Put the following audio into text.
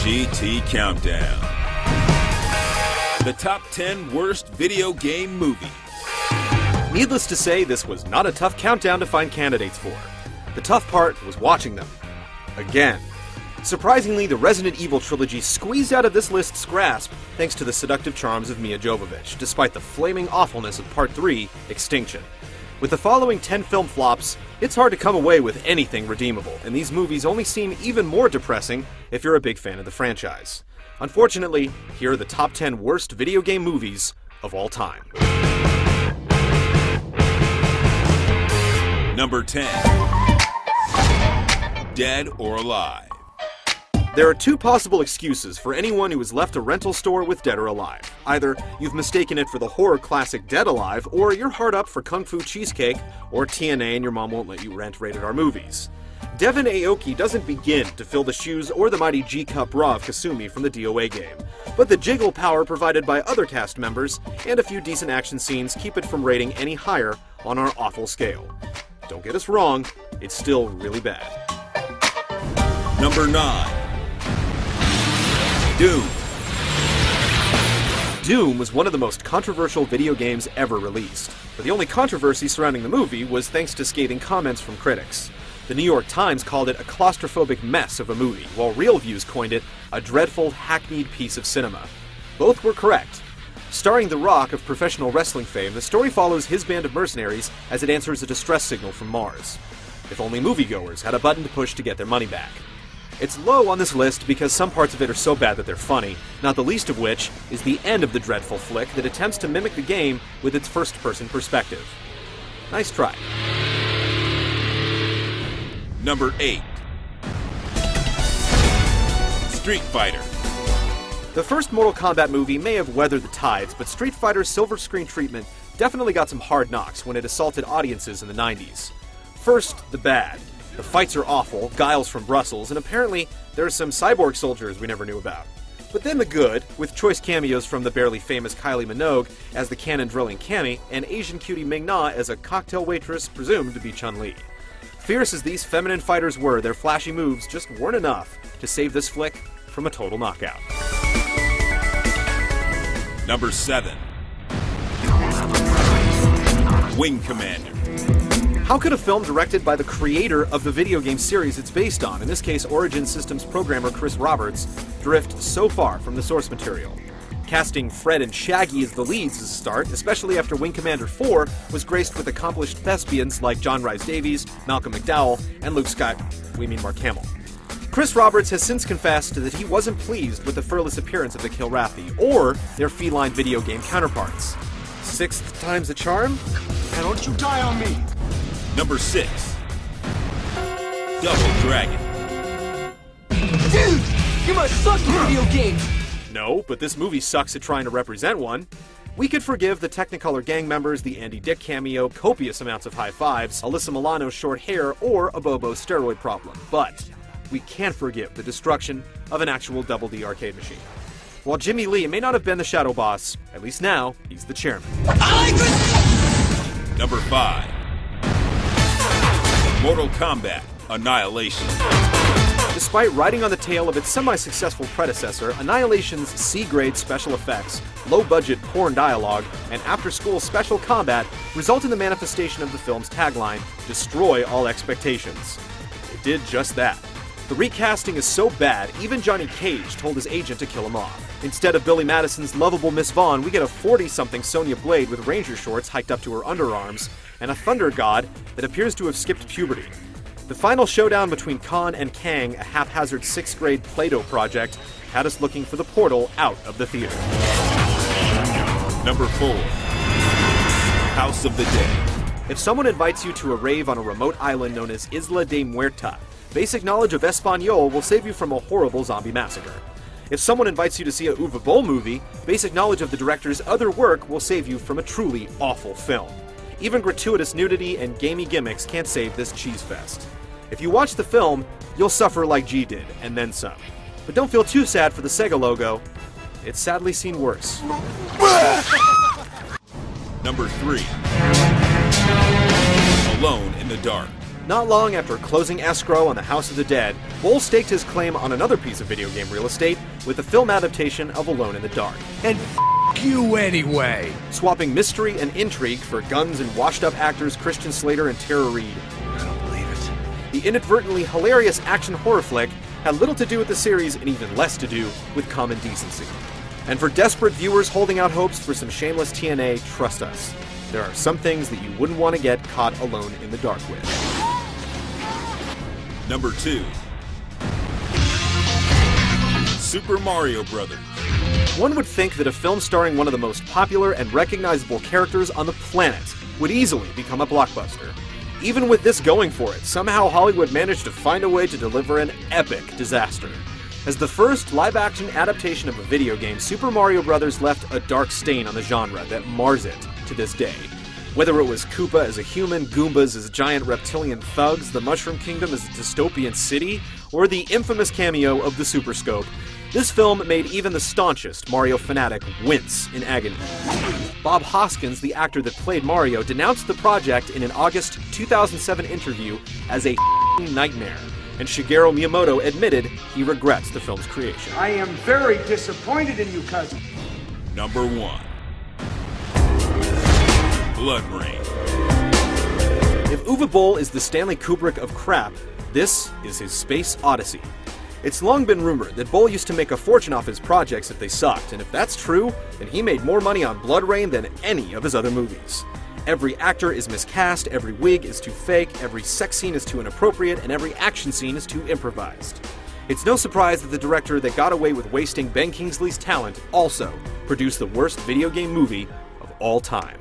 VGT Countdown. The top 10 worst video game movies. Needless to say, this was not a tough countdown to find candidates for. The tough part was watching them. Again. Surprisingly, the Resident Evil trilogy squeezed out of this list's grasp thanks to the seductive charms of Mia Jovovich, despite the flaming awfulness of Part 3, Extinction. With the following 10 film flops, it's hard to come away with anything redeemable, and these movies only seem even more depressing if you're a big fan of the franchise. Unfortunately, here are the top 10 worst video game movies of all time. Number 10. Dead or Alive. There are two possible excuses for anyone who has left a rental store with Dead or Alive. Either you've mistaken it for the horror classic Dead Alive, or you're hard up for Kung Fu Cheesecake, or TNA and your mom won't let you rent rated R movies. Devin Aoki doesn't begin to fill the shoes or the mighty G-Cup bra of Kasumi from the DOA game, but the jiggle power provided by other cast members and a few decent action scenes keep it from rating any higher on our awful scale. Don't get us wrong, it's still really bad. Number 9. Doom. Doom was one of the most controversial video games ever released, but the only controversy surrounding the movie was thanks to scathing comments from critics. The New York Times called it a claustrophobic mess of a movie, while ReelViews coined it a dreadful, hackneyed piece of cinema. Both were correct. Starring The Rock of professional wrestling fame, the story follows his band of mercenaries as it answers a distress signal from Mars. If only moviegoers had a button to push to get their money back. It's low on this list because some parts of it are so bad that they're funny, not the least of which is the end of the dreadful flick that attempts to mimic the game with its first-person perspective. Nice try. Number 8. Street Fighter. The first Mortal Kombat movie may have weathered the tides, but Street Fighter's silver screen treatment definitely got some hard knocks when it assaulted audiences in the 90s. First, the bad. The fights are awful, Guile's from Brussels, and apparently there are some cyborg soldiers we never knew about. But then the good, with choice cameos from the barely famous Kylie Minogue as the cannon-drilling Cammy, and Asian cutie Ming-Na as a cocktail waitress presumed to be Chun-Li. Fierce as these feminine fighters were, their flashy moves just weren't enough to save this flick from a total knockout. Number 7. Wing Commander. How could a film directed by the creator of the video game series it's based on, in this case Origin Systems programmer Chris Roberts, drift so far from the source material? Casting Fred and Shaggy as the leads is a start, especially after Wing Commander 4 was graced with accomplished thespians like John Rhys Davies, Malcolm McDowell, and Mark Hamill. Chris Roberts has since confessed that he wasn't pleased with the furless appearance of the Kilrathi, or their feline video game counterparts. Sixth time's the charm? Now don't you die on me! Number 6. Double Dragon. Dude! You must suck at video games! No, but this movie sucks at trying to represent one. We could forgive the Technicolor gang members, the Andy Dick cameo, copious amounts of high fives, Alyssa Milano's short hair, or a Bobo steroid problem, but we can't forgive the destruction of an actual Double D arcade machine. While Jimmy Lee may not have been the shadow boss, at least now, he's the chairman. Number 5. Mortal Kombat Annihilation. Despite riding on the tail of its semi-successful predecessor, Annihilation's C-grade special effects, low-budget porn dialogue, and after-school special combat result in the manifestation of the film's tagline, "Destroy all expectations." It did just that. The recasting is so bad, even Johnny Cage told his agent to kill him off. Instead of Billy Madison's lovable Miss Vaughn, we get a 40-something Sonya Blade with ranger shorts hiked up to her underarms, and a thunder god that appears to have skipped puberty. The final showdown between Khan and Kang, a haphazard 6th-grade Play-Doh project, had us looking for the portal out of the theater. Number 4. House of the Dead. If someone invites you to a rave on a remote island known as Isla de Muerta, basic knowledge of Español will save you from a horrible zombie massacre. If someone invites you to see a Uwe Boll movie, basic knowledge of the director's other work will save you from a truly awful film. Even gratuitous nudity and gamey gimmicks can't save this cheese fest. If you watch the film, you'll suffer like G did, and then some. But don't feel too sad for the Sega logo. It's sadly seen worse. Number 3. Alone in the Dark. Not long after closing escrow on the House of the Dead, Boll staked his claim on another piece of video game real estate with the film adaptation of Alone in the Dark. And you anyway! Swapping mystery and intrigue for guns and washed-up actors Christian Slater and Tara Reid. I don't believe it. The inadvertently hilarious action horror flick had little to do with the series and even less to do with common decency. And for desperate viewers holding out hopes for some shameless TNA, trust us, there are some things that you wouldn't want to get caught alone in the dark with. Number 2. Super Mario Brothers. One would think that a film starring one of the most popular and recognizable characters on the planet would easily become a blockbuster. Even with this going for it, somehow Hollywood managed to find a way to deliver an epic disaster. As the first live-action adaptation of a video game, Super Mario Bros. Left a dark stain on the genre that mars it to this day. Whether it was Koopa as a human, Goombas as giant reptilian thugs, the Mushroom Kingdom as a dystopian city, or the infamous cameo of the Super Scope, this film made even the staunchest Mario fanatic wince in agony. Bob Hoskins, the actor that played Mario, denounced the project in an August 2007 interview as a nightmare, and Shigeru Miyamoto admitted he regrets the film's creation. I am very disappointed in you, cousin. Number 1. Blood Rain. If Uwe Boll is the Stanley Kubrick of crap, this is his space odyssey. It's long been rumored that Boll used to make a fortune off his projects if they sucked, and if that's true, then he made more money on Blood Rain than any of his other movies. Every actor is miscast, every wig is too fake, every sex scene is too inappropriate, and every action scene is too improvised. It's no surprise that the director that got away with wasting Ben Kingsley's talent also produced the worst video game movie of all time.